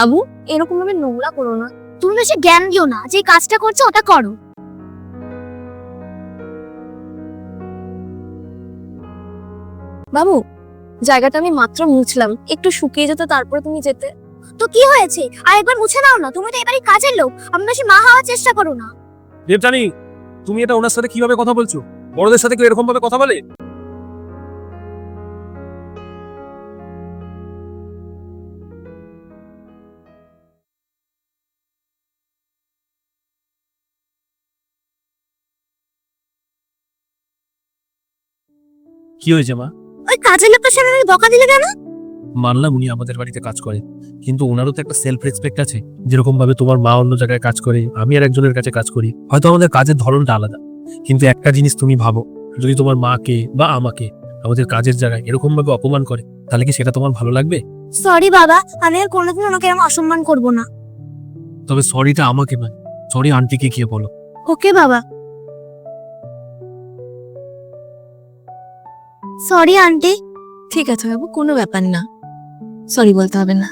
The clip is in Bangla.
আবু, এরকম ভাবে নোংরা করো না। তুমি বেশি জ্ঞান দিও না, যে কাজটা করছো ওটা করো। বাবু, জায়গাটা আমি মাত্র মুছলাম, একটু শুকিয়ে যেত তারপরে তুমি যেতে। তো কি হয়েছে, আর একবার মুছে নাও না, তুমি তো এবারে কাজের লোক, আমি বেশি মা হওয়ার চেষ্টা করো না। দেবজানি, তুমি এটা ওনার সাথে কিভাবে কথা বলছো? বড়দের সাথে কেউ এরকম ভাবে কথা বলে? কি হয়েছে মা? ওই কাজের লোকটার সাথে তুমি বকা দিলে কেন? মানলাম উনি আমাদের বাড়িতে কাজ করে, কিন্তু ওনারও তো একটা সেলফ রেসপেক্ট আছে। যেরকম ভাবে তোমার মা অন্য জায়গায় কাজ করে, আমি আর একজনের কাছে কাজ করি, হয়তো আমাদের কাজের ধরনটা আলাদা, কিন্তু একটা জিনিস তুমি ভাবো, যদি তোমার মাকে বা আমাকে আমাদের কাজের জায়গায় এরকম ভাবে অপমান করে, তাহলে কি সেটা তোমার ভালো লাগবে? সরি বাবা, আমি আর কোনোদিন ওনাকে এরকম অসম্মান করব না। তবে সরিটা আমাকে নয়, সরি আন্টিকে গিয়ে বলো। ওকে বাবা। Sorry aunty. ঠিক আছে বাবু, কোনো ব্যাপার না, সরি বলতে হবে না।